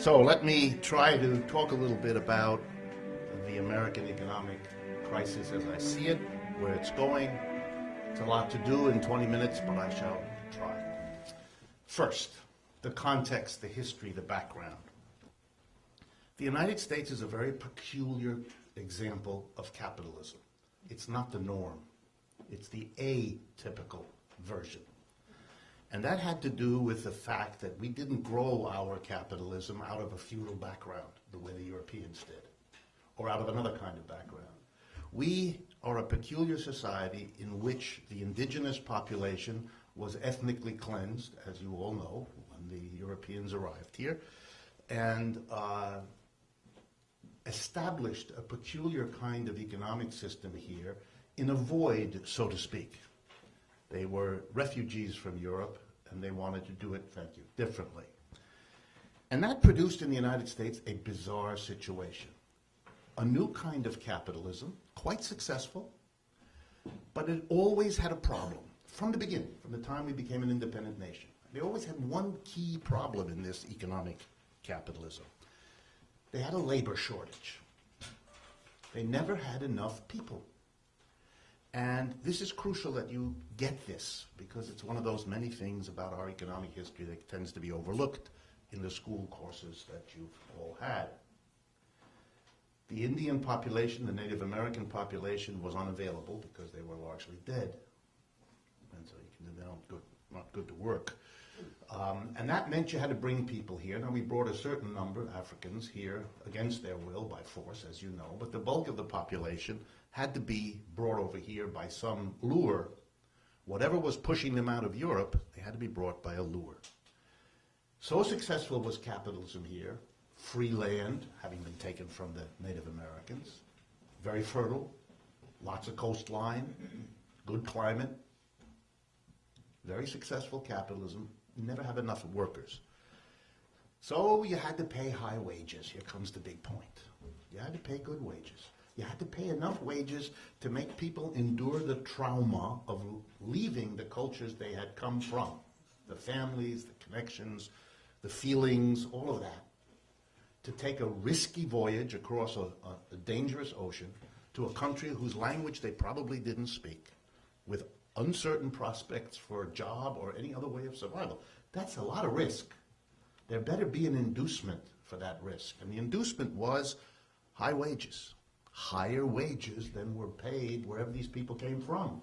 So let me try to talk a little bit about the American economic crisis as I see it, where it's going. It's a lot to do in 20 minutes, but I shall try. First, the context, the history, the background. The United States is a very peculiar example of capitalism. It's not the norm. It's the atypical version. And that had to do with the fact that we didn't grow our capitalism out of a feudal background the way the Europeans did, or out of another kind of background. We are a peculiar society in which the indigenous population was ethnically cleansed, as you all know, when the Europeans arrived here, and established a peculiar kind of economic system here in a void, so to speak. They were refugees from Europe, and they wanted to do it, thank you, differently. And that produced in the United States a bizarre situation. A new kind of capitalism, quite successful, but it always had a problem from the beginning, from the time we became an independent nation. They always had one key problem in this economic capitalism. They had a labor shortage. They never had enough people. And this is crucial that you get this, because it's one of those many things about our economic history that tends to be overlooked in the school courses that you've all had. The Indian population, the Native American population, was unavailable because they were largely dead. And so they're not good to work. And that meant you had to bring people here. Now, we brought a certain number of Africans here against their will by force, as you know, but the bulk of the population had to be brought over here by some lure. Whatever was pushing them out of Europe, they had to be brought by a lure. So successful was capitalism here, free land having been taken from the Native Americans, very fertile, lots of coastline, good climate, very successful capitalism, never have enough workers. So you had to pay high wages. Here comes the big point. You had to pay good wages. You had to pay enough wages to make people endure the trauma of leaving the cultures they had come from, the families, the connections, the feelings, all of that, to take a risky voyage across a dangerous ocean to a country whose language they probably didn't speak, with uncertain prospects for a job or any other way of survival. That's a lot of risk. There better be an inducement for that risk. And the inducement was high wages, higher wages than were paid wherever these people came from.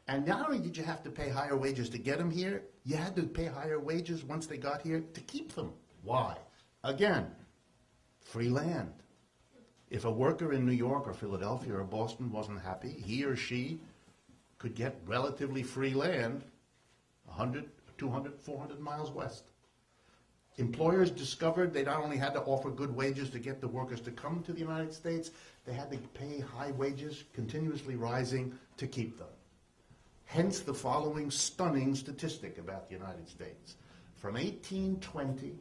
And not only did you have to pay higher wages to get them here, you had to pay higher wages once they got here to keep them. Why? Again, free land. If a worker in New York or Philadelphia or Boston wasn't happy, he or she could get relatively free land 100, 200, 400 miles west. Employers discovered they not only had to offer good wages to get the workers to come to the United States, they had to pay high wages, continuously rising, to keep them. Hence the following stunning statistic about the United States. From 1820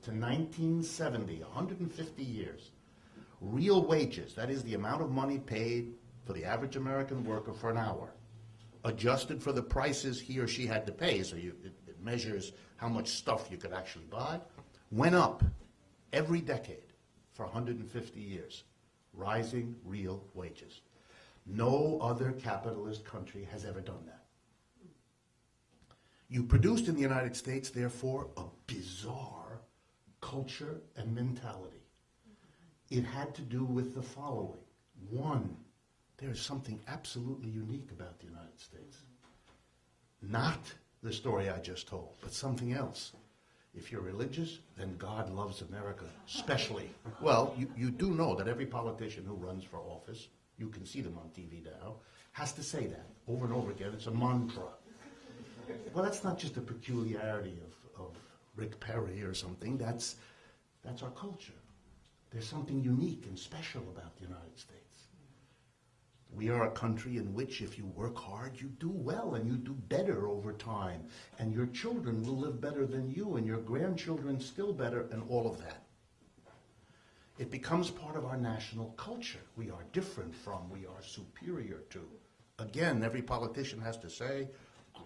to 1970, 150 years, real wages, that is the amount of money paid for the average American worker for an hour, adjusted for the prices he or she had to pay, so it measures how much stuff you could actually buy, went up every decade for 150 years, rising real wages. No other capitalist country has ever done that. You produced in the United States, therefore, a bizarre culture and mentality. It had to do with the following. One, there is something absolutely unique about the United States. Not the story I just told, but something else. If you're religious, then God loves America, especially. Well, you do know that every politician who runs for office, you can see them on TV now, has to say that over and over again. It's a mantra. Well, that's not just a peculiarity of Rick Perry or something. That's our culture. There's something unique and special about the United States. We are a country in which if you work hard, you do well and you do better over time. And your children will live better than you and your grandchildren still better and all of that. It becomes part of our national culture. We are different from, we are superior to. Again, every politician has to say,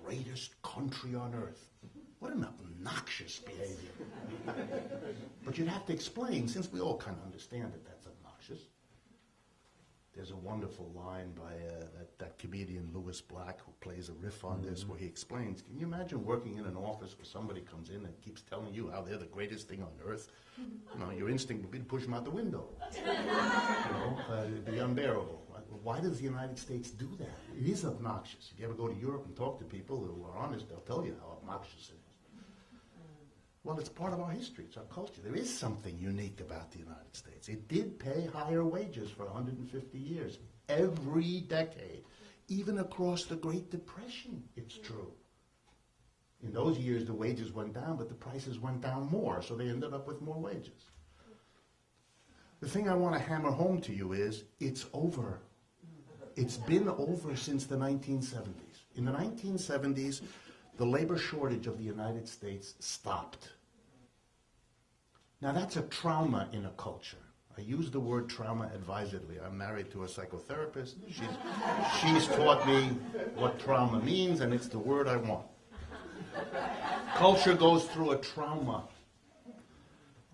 greatest country on earth. What a obnoxious behavior. But you'd have to explain, since we all kind of understand that that's obnoxious. There's a wonderful line by that comedian Louis Black who plays a riff on this where he explains, can you imagine working in an office where somebody comes in and keeps telling you how they're the greatest thing on earth? You know, your instinct would be to push them out the window. It'd be unbearable. Why does the United States do that? It is obnoxious. If you ever go to Europe and talk to people who are honest, they'll tell you how obnoxious it is. Well, it's part of our history. It's our culture. There is something unique about the United States. It did pay higher wages for 150 years, every decade, even across the Great Depression, it's true. In those years, the wages went down, but the prices went down more, so they ended up with more wages. The thing I want to hammer home to you is, it's over. It's been over since the 1970s. In the 1970s, the labor shortage of the United States stopped. Now that's a trauma in a culture. I use the word trauma advisedly. I'm married to a psychotherapist. She's taught me what trauma means, and it's the word I want. Culture goes through a trauma.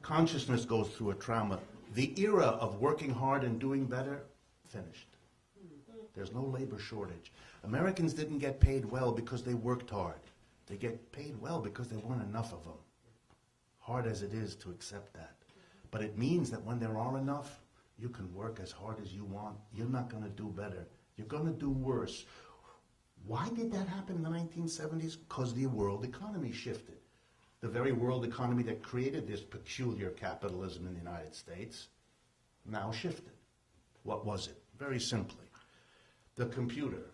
Consciousness goes through a trauma. The era of working hard and doing better, finished. There's no labor shortage. Americans didn't get paid well because they worked hard. They get paid well because there weren't enough of them. Hard as it is to accept that. But it means that when there are enough, you can work as hard as you want. You're not going to do better. You're going to do worse. Why did that happen in the 1970s? Because the world economy shifted. The very world economy that created this peculiar capitalism in the United States now shifted. What was it? Very simply, the computer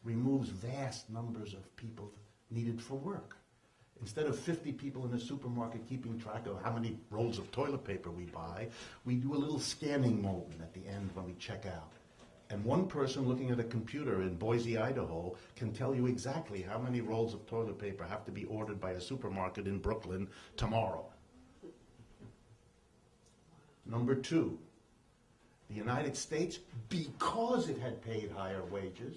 removes vast numbers of people needed for work. Instead of 50 people in a supermarket keeping track of how many rolls of toilet paper we buy, we do a little scanning moment at the end when we check out. And one person looking at a computer in Boise, Idaho, can tell you exactly how many rolls of toilet paper have to be ordered by a supermarket in Brooklyn tomorrow. Number two, the United States, because it had paid higher wages,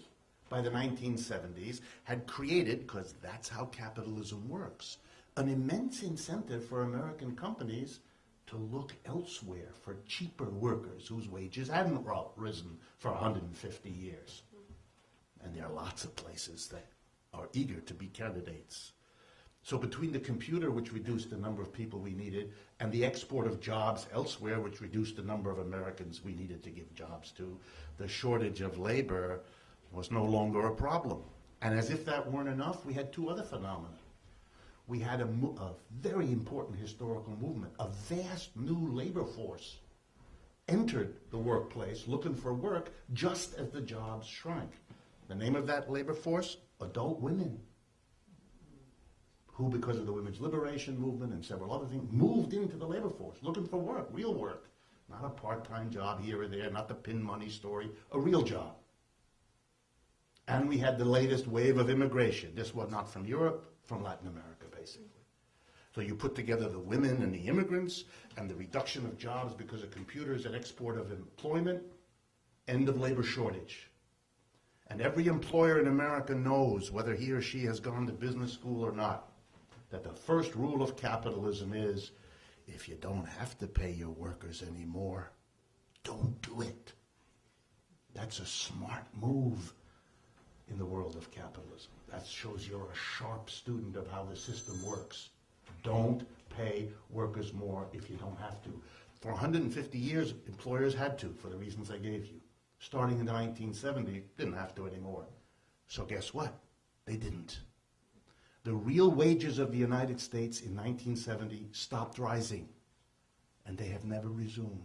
by the 1970s, had created, because that's how capitalism works, an immense incentive for American companies to look elsewhere for cheaper workers whose wages hadn't risen for 150 years. And there are lots of places that are eager to be candidates. So between the computer, which reduced the number of people we needed, and the export of jobs elsewhere, which reduced the number of Americans we needed to give jobs to, the shortage of labor was no longer a problem. And as if that weren't enough, we had two other phenomena. We had a very important historical movement. A vast new labor force entered the workplace looking for work just as the jobs shrank. The name of that labor force? Adult women, who, because of the women's liberation movement and several other things, moved into the labor force looking for work, real work. Not a part-time job here or there, not the pin money story, a real job. And we had the latest wave of immigration. This was not from Europe, from Latin America, basically. So you put together the women and the immigrants and the reduction of jobs because of computers and export of employment, end of labor shortage. And every employer in America knows, whether he or she has gone to business school or not, that the first rule of capitalism is, if you don't have to pay your workers anymore, don't do it. That's a smart move in the world of capitalism. That shows you're a sharp student of how the system works. Don't pay workers more if you don't have to. For 150 years, employers had to, for the reasons I gave you. Starting in the 1970s, didn't have to anymore. So guess what? They didn't. The real wages of the United States in 1970 stopped rising, and they have never resumed.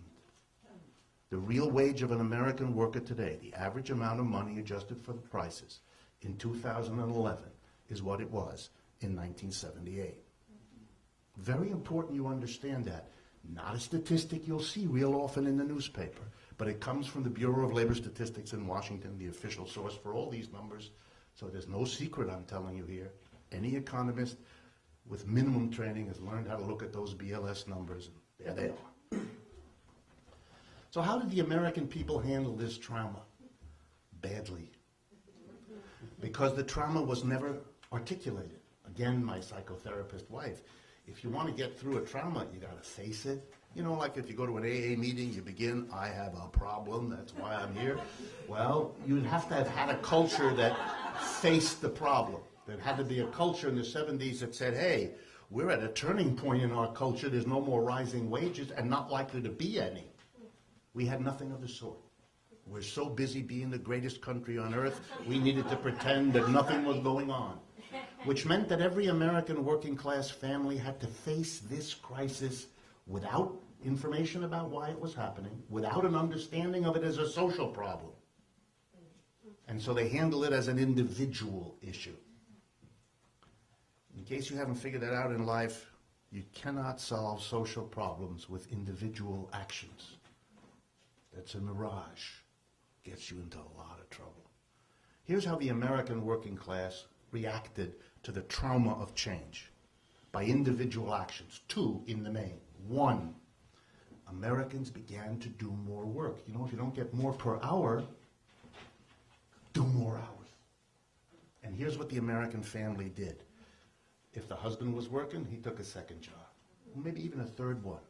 The real wage of an American worker today, the average amount of money adjusted for the prices in 2011, is what it was in 1978. Very important you understand that. Not a statistic you'll see real often in the newspaper, but it comes from the Bureau of Labor Statistics in Washington, the official source for all these numbers. So there's no secret I'm telling you here. Any economist with minimum training has learned how to look at those BLS numbers, and there they are. So how did the American people handle this trauma? Badly. Because the trauma was never articulated. Again, my psychotherapist wife, if you want to get through a trauma, you got to face it. You know, like if you go to an AA meeting, you begin, I have a problem, that's why I'm here. Well, you'd have to have had a culture that faced the problem. There had to be a culture in the 70s that said, hey, we're at a turning point in our culture. There's no more rising wages and not likely to be any. We had nothing of the sort. We're so busy being the greatest country on earth, we needed to pretend that nothing was going on. Which meant that every American working class family had to face this crisis without information about why it was happening, without an understanding of it as a social problem. And so they handle it as an individual issue. In case you haven't figured that out in life, you cannot solve social problems with individual actions. That's a mirage. Gets you into a lot of trouble. Here's how the American working class reacted to the trauma of change by individual actions. Two in the main. One, Americans began to do more work. You know, if you don't get more per hour, do more hours. And here's what the American family did. If the husband was working, he took a second job, maybe even a third one.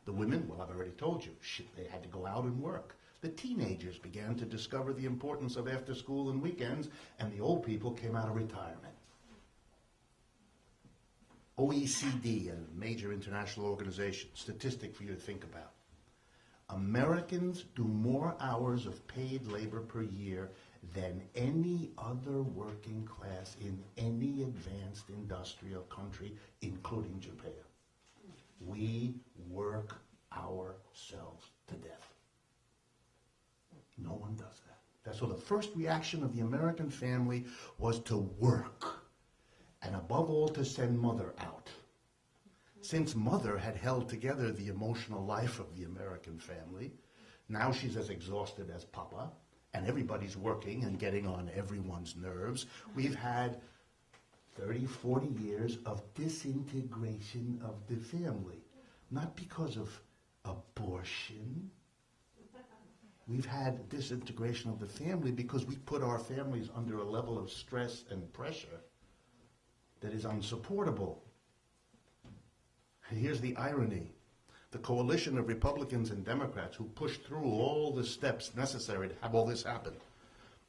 The women, well, I've already told you, they had to go out and work. The teenagers began to discover the importance of after school and weekends, and the old people came out of retirement. OECD, a major international organization, statistic for you to think about. Americans do more hours of paid labor per year than any other working class in any advanced industrial country, including Japan. We work ourselves to death. No one does that. So the first reaction of the American family was to work, and above all to send mother out. Since mother had held together the emotional life of the American family, now she's as exhausted as papa, and everybody's working and getting on everyone's nerves. We've had 30, 40 years of disintegration of the family. Not because of abortion. We've had disintegration of the family because we put our families under a level of stress and pressure that is unsupportable. And here's the irony. The coalition of Republicans and Democrats who pushed through all the steps necessary to have all this happen,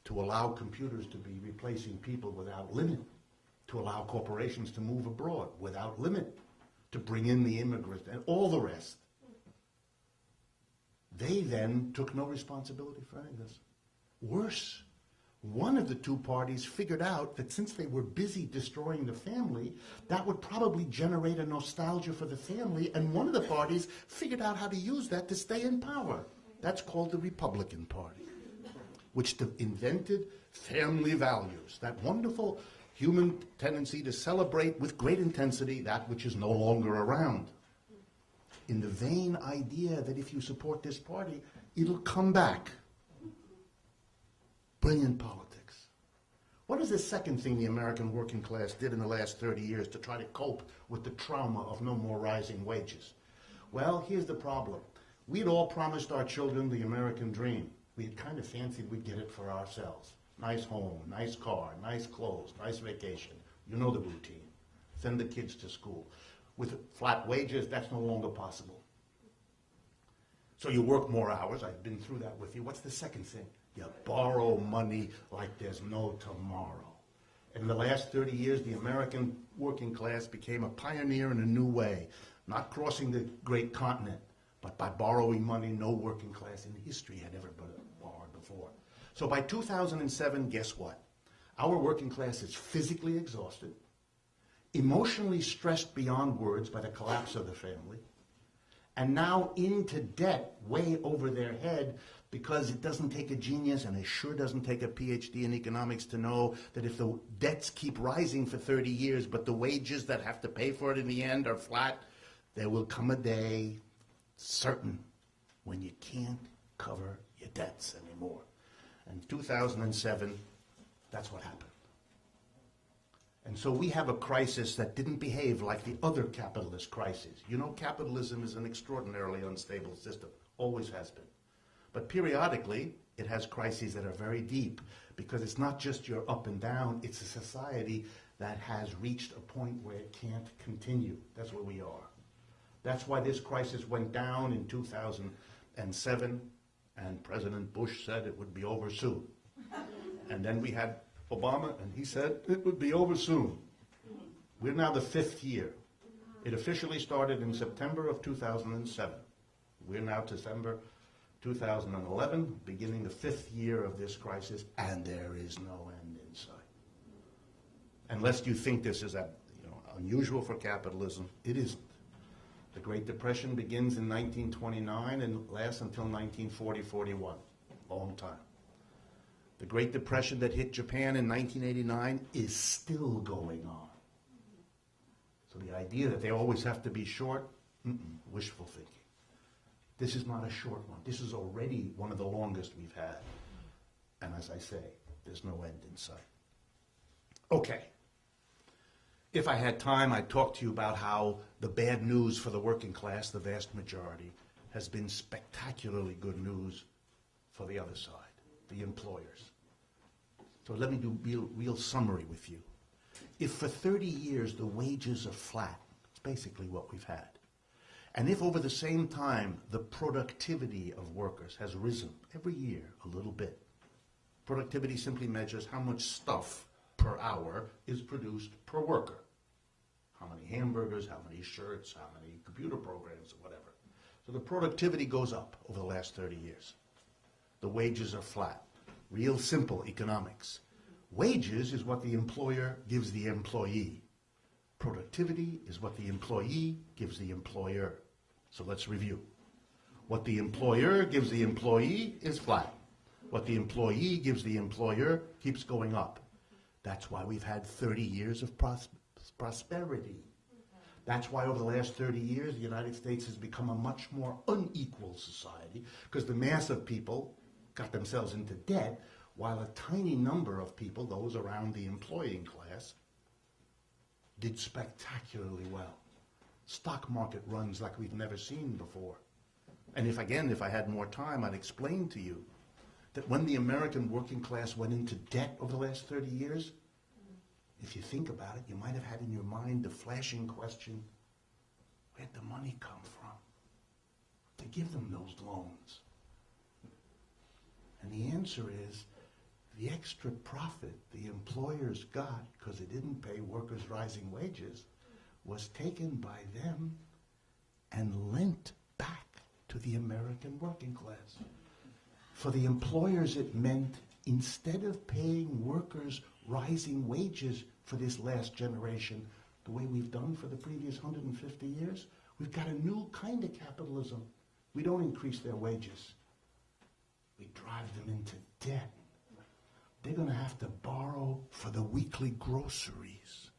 to allow computers to be replacing people without limit, to allow corporations to move abroad without limit, to bring in the immigrants and all the rest. They then took no responsibility for any of this. Worse, one of the two parties figured out that since they were busy destroying the family, that would probably generate a nostalgia for the family, and one of the parties figured out how to use that to stay in power. That's called the Republican Party, which invented family values, that wonderful human tendency to celebrate with great intensity that which is no longer around, in the vain idea that if you support this party, it'll come back. Brilliant politics. What is the second thing the American working class did in the last 30 years to try to cope with the trauma of no more rising wages? Well, here's the problem. We'd all promised our children the American dream. We had kind of fancied we'd get it for ourselves. Nice home, nice car, nice clothes, nice vacation. You know the routine. Send the kids to school. With flat wages, that's no longer possible. So you work more hours. I've been through that with you. What's the second thing? You borrow money like there's no tomorrow. In the last 30 years, the American working class became a pioneer in a new way, not crossing the great continent, but by borrowing money no working class in history had ever borrowed before. So by 2007, guess what? Our working class is physically exhausted, emotionally stressed beyond words by the collapse of the family, and now into debt way over their head, because it doesn't take a genius, and it sure doesn't take a PhD in economics to know that if the debts keep rising for 30 years, but the wages that have to pay for it in the end are flat, there will come a day, certain, when you can't cover your debts anymore. And 2007, that's what happened. And so we have a crisis that didn't behave like the other capitalist crises. You know, capitalism is an extraordinarily unstable system, always has been. But periodically, it has crises that are very deep, because it's not just your up and down, it's a society that has reached a point where it can't continue. That's where we are. That's why this crisis went down in 2007, and President Bush said it would be over soon. And then we had Obama, and he said it would be over soon. We're now the 5th year. It officially started in September of 2007. We're now December 2011, beginning the 5th year of this crisis, and there is no end in sight. Unless you think this is unusual for capitalism, it isn't. The Great Depression begins in 1929 and lasts until 1940-41, long time. The Great Depression that hit Japan in 1989 is still going on. So the idea that they always have to be short, wishful thinking. This is not a short one. This is already one of the longest we've had. And as I say, there's no end in sight. Okay. If I had time, I'd talk to you about how the bad news for the working class, the vast majority, has been spectacularly good news for the other side, the employers. So let me do real summary with you. If for 30 years the wages are flat, it's basically what we've had. And if over the same time the productivity of workers has risen every year a little bit, productivity simply measures how much stuff per hour is produced per worker. How many hamburgers, how many shirts, how many computer programs, or whatever. So the productivity goes up over the last 30 years. The wages are flat. Real simple economics. Wages is what the employer gives the employee. Productivity is what the employee gives the employer. So let's review. What the employer gives the employee is flat. What the employee gives the employer keeps going up. That's why we've had 30 years of prosperity. That's why over the last 30 years the United States has become a much more unequal society, because the mass of people got themselves into debt, while a tiny number of people, those around the employing class, did spectacularly well. Stock market runs like we've never seen before. And if I had more time, I'd explain to you that when the American working class went into debt over the last 30 years, if you think about it, you might have had in your mind the flashing question, where'd the money come from to give them those loans? And the answer is, the extra profit the employers got because they didn't pay workers rising wages was taken by them and lent back to the American working class. For the employers, it meant instead of paying workers rising wages for this last generation, the way we've done for the previous 150 years, we've got a new kind of capitalism. We don't increase their wages. We drive them into debt. They're going to have to borrow for the weekly groceries.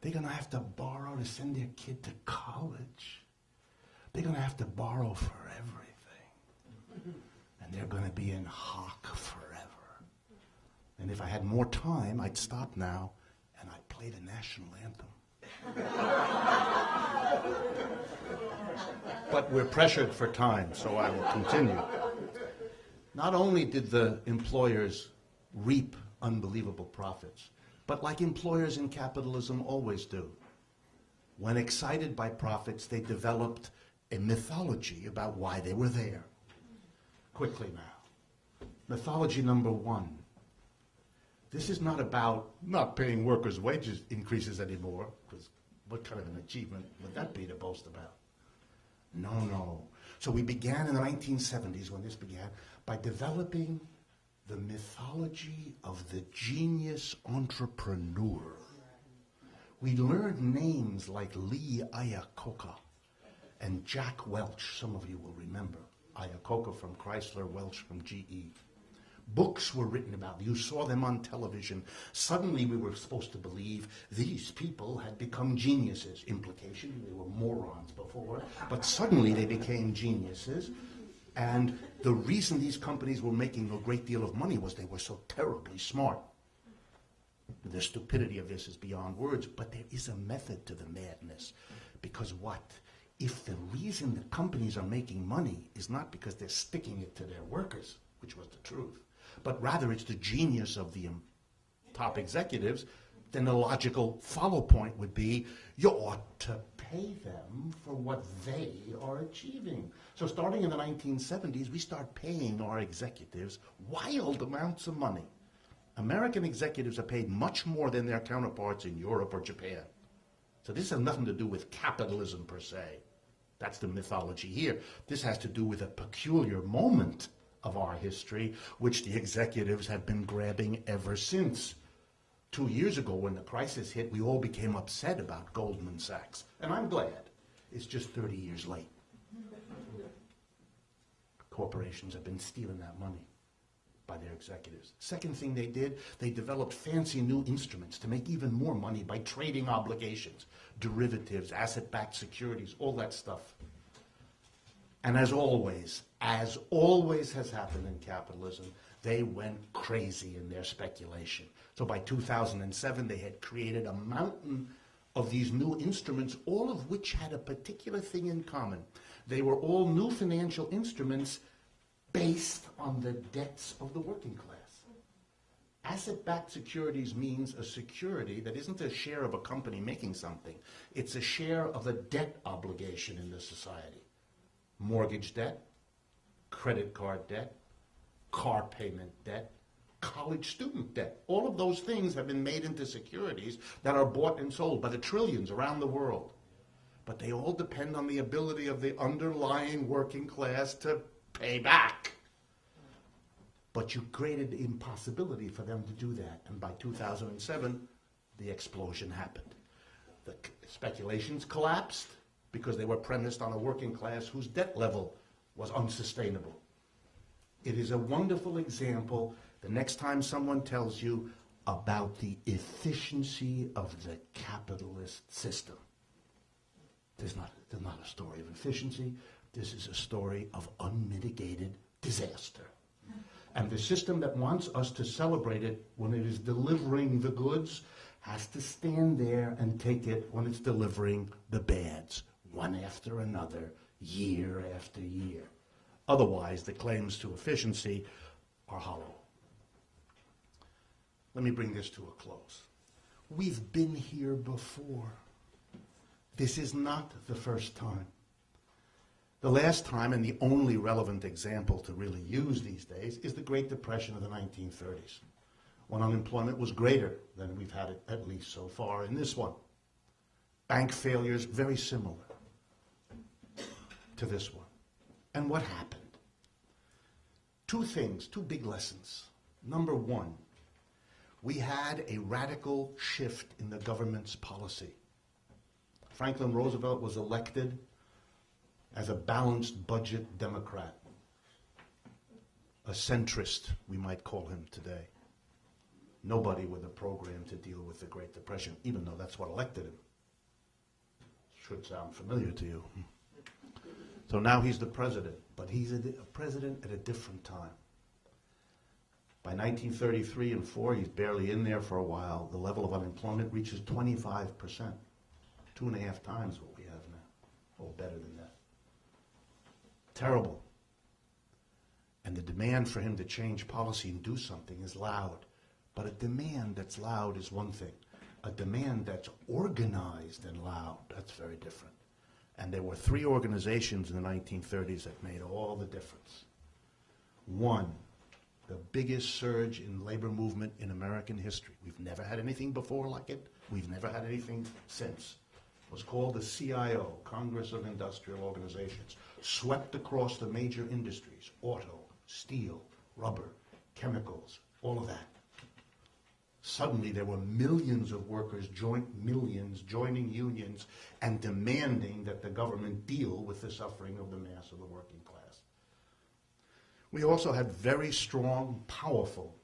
They're going to have to borrow to send their kid to college. They're going to have to borrow for everything. And they're going to be in hock forever. And if I had more time, I'd stop now and I'd play the national anthem. But we're pressured for time, so I will continue. Not only did the employers reap unbelievable profits, but like employers in capitalism always do, when excited by profits, they developed a mythology about why they were there. Quickly now. Mythology number one. This is not about not paying workers' wages increases anymore, because what kind of an achievement would that be to boast about? No. So we began in the 1970s, when this began, by developing the mythology of the genius entrepreneur. We learned names like Lee Iacocca and Jack Welch. Some of you will remember. Iacocca from Chrysler, Welch from GE. Books were written about. You saw them on television. Suddenly we were supposed to believe these people had become geniuses. Implication, they were morons before, but suddenly they became geniuses. And the reason these companies were making a great deal of money was they were so terribly smart. The stupidity of this is beyond words, but there is a method to the madness. Because what? If the reason the companies are making money is not because they're sticking it to their workers, which was the truth, but rather it's the genius of the top executives, then the logical follow point would be you ought to pay them for what they are achieving. So starting in the 1970s, we start paying our executives wild amounts of money. American executives are paid much more than their counterparts in Europe or Japan. So this has nothing to do with capitalism per se. That's the mythology here. This has to do with a peculiar moment of our history, which the executives have been grabbing ever since. 2 years ago, when the crisis hit, we all became upset about Goldman Sachs. And I'm glad. It's just 30 years late. Corporations have been stealing that money by their executives. Second thing they did, they developed fancy new instruments to make even more money by trading obligations, derivatives, asset-backed securities, all that stuff. And as always has happened in capitalism, they went crazy in their speculation. So by 2007, they had created a mountain of these new instruments, all of which had a particular thing in common. They were all new financial instruments based on the debts of the working class. Asset-backed securities means a security that isn't a share of a company making something. It's a share of a debt obligation in the society. Mortgage debt, credit card debt, car payment debt, college student debt. All of those things have been made into securities that are bought and sold by the trillions around the world. But they all depend on the ability of the underlying working class to pay back. But you created the impossibility for them to do that. And by 2007, the explosion happened. The speculations collapsed because they were premised on a working class whose debt level was unsustainable. It is a wonderful example the next time someone tells you about the efficiency of the capitalist system. There's not a story of efficiency. This is a story of unmitigated disaster. And the system that wants us to celebrate it when it is delivering the goods has to stand there and take it when it's delivering the bads, one after another, year after year. Otherwise, the claims to efficiency are hollow. Let me bring this to a close. We've been here before. This is not the first time. The last time, and the only relevant example to really use these days, is the Great Depression of the 1930s, when unemployment was greater than we've had it, at least so far, in this one. Bank failures, very similar to this one. And what happened? Two things, two big lessons. Number one, we had a radical shift in the government's policy. Franklin Roosevelt was elected as a balanced budget Democrat, a centrist, we might call him today. Nobody with a program to deal with the Great Depression, even though that's what elected him. Should sound familiar to you. So now he's the president, but he's a president at a different time. By 1933 and 4, he's barely in there for a while. The level of unemployment reaches 25%, 2.5 times what we have now, or better than that. Terrible. And the demand for him to change policy and do something is loud. But a demand that's loud is one thing. A demand that's organized and loud, that's very different. And there were 3 organizations in the 1930s that made all the difference. One, the biggest surge in labor movement in American history. We've never had anything before like it. We've never had anything since. It was called the CIO, Congress of Industrial Organizations. Swept across the major industries, auto, steel, rubber, chemicals, all of that. Suddenly there were millions of workers, joining unions and demanding that the government deal with the suffering of the mass of the working class. We also had very strong, powerful,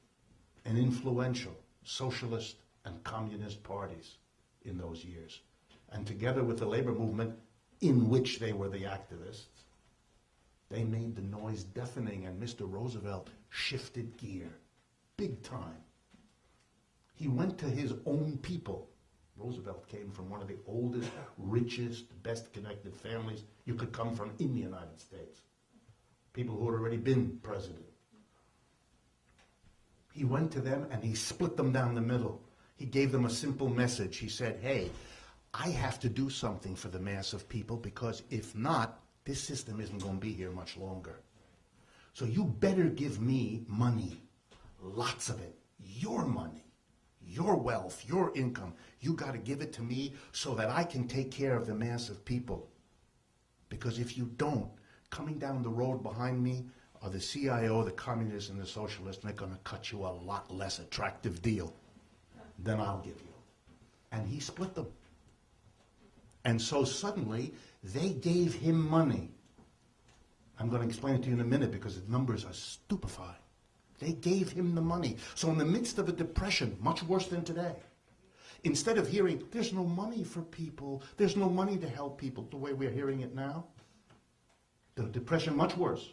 and influential socialist and communist parties in those years. And together with the labor movement, in which they were the activists, they made the noise deafening, and Mr. Roosevelt shifted gear, big time. He went to his own people. Roosevelt came from one of the oldest, richest, best-connected families you could come from in the United States. People who had already been president. He went to them and he split them down the middle. He gave them a simple message. He said, hey, I have to do something for the mass of people, because if not, this system isn't going to be here much longer. So you better give me money, lots of it, your money, your wealth, your income. You got to give it to me so that I can take care of the mass of people. Because if you don't, coming down the road behind me are the CIO, the communists, and the socialists, and they're going to cut you a lot less attractive deal than I'll give you. And he split them. And so suddenly, they gave him money. I'm going to explain it to you in a minute because the numbers are stupefying. They gave him the money. So in the midst of a depression, much worse than today, instead of hearing, there's no money for people, there's no money to help people, the way we're hearing it now, the depression much worse.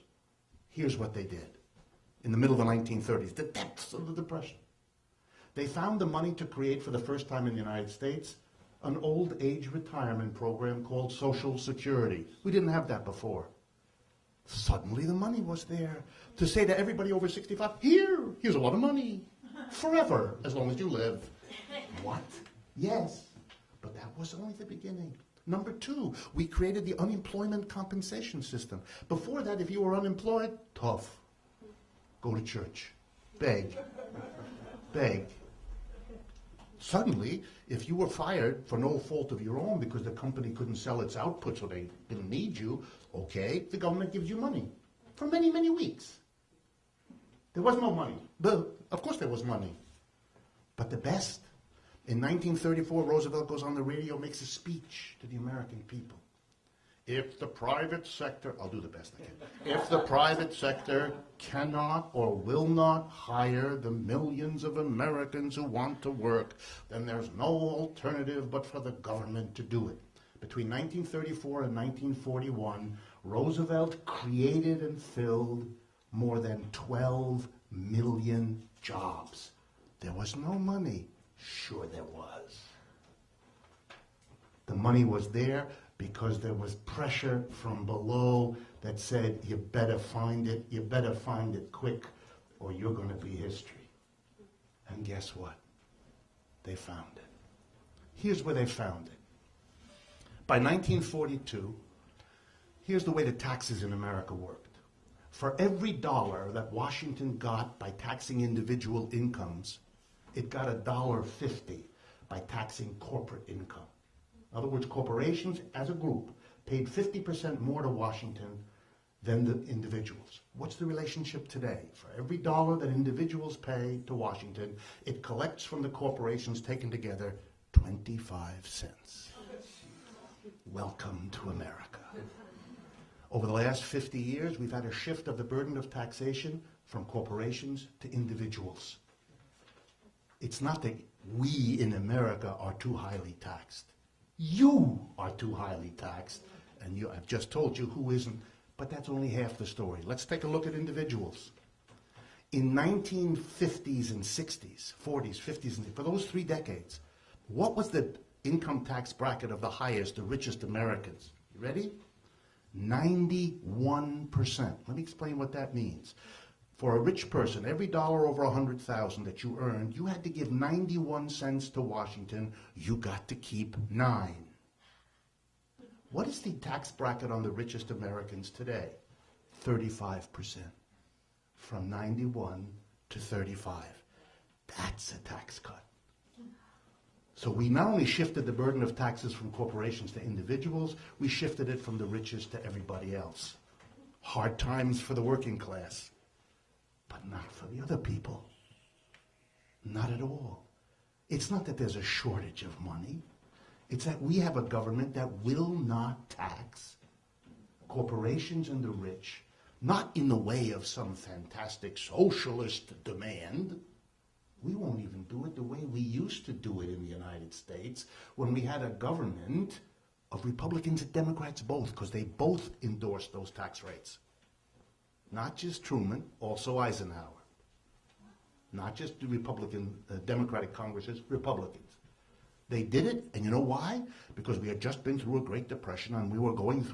Here's what they did in the middle of the 1930s, the depths of the depression. They found the money to create, for the first time in the United States, an old age retirement program called Social Security. We didn't have that before. Suddenly the money was there to say to everybody over 65, here's a lot of money, forever, as long as you live. What? Yes, but that was only the beginning. Number two, we created the unemployment compensation system. Before that, if you were unemployed, tough. Go to church. Beg. Beg. Suddenly, if you were fired for no fault of your own because the company couldn't sell its output so they didn't need you, okay, the government gives you money for many, many weeks. There was no money. But of course there was money. But the best, in 1934, Roosevelt goes on the radio, makes a speech to the American people. If the private sector, I'll do the best I can, if the private sector cannot or will not hire the millions of Americans who want to work, then there's no alternative but for the government to do it. Between 1934 and 1941, Roosevelt created and filled more than 12 million jobs. There was no money. Sure there was. The money was there because there was pressure from below that said, you better find it quick, or you're going to be history. And guess what? They found it. Here's where they found it. By 1942, here's the way the taxes in America worked. For every dollar that Washington got by taxing individual incomes, it got $1.50 by taxing corporate income. In other words, corporations, as a group, paid 50% more to Washington than the individuals. What's the relationship today? For every dollar that individuals pay to Washington, it collects from the corporations taken together 25 cents. Welcome to America. Over the last 50 years, we've had a shift of the burden of taxation from corporations to individuals. It's not that we in America are too highly taxed. You are too highly taxed, and I've just told you who isn't, but that's only half the story. Let's take a look at individuals. In 1950s and 60s, 40s, 50s, and for those 3 decades, what was the income tax bracket of the highest, the richest Americans? You ready? 91%. Let me explain what that means. For a rich person, every dollar over $100,000 that you earned, you had to give 91 cents to Washington. You got to keep 9. What is the tax bracket on the richest Americans today? 35%. From 91 to 35. That's a tax cut. So we not only shifted the burden of taxes from corporations to individuals, we shifted it from the richest to everybody else. Hard times for the working class. But not for the other people. Not at all. It's not that there's a shortage of money. It's that we have a government that will not tax corporations and the rich, not in the way of some fantastic socialist demand. We won't even do it the way we used to do it in the United States when we had a government of Republicans and Democrats both, because they both endorsed those tax rates. Not just Truman, also Eisenhower. Not just the Democratic Congresses, Republicans. They did it, and you know why? Because we had just been through a Great Depression and we were going through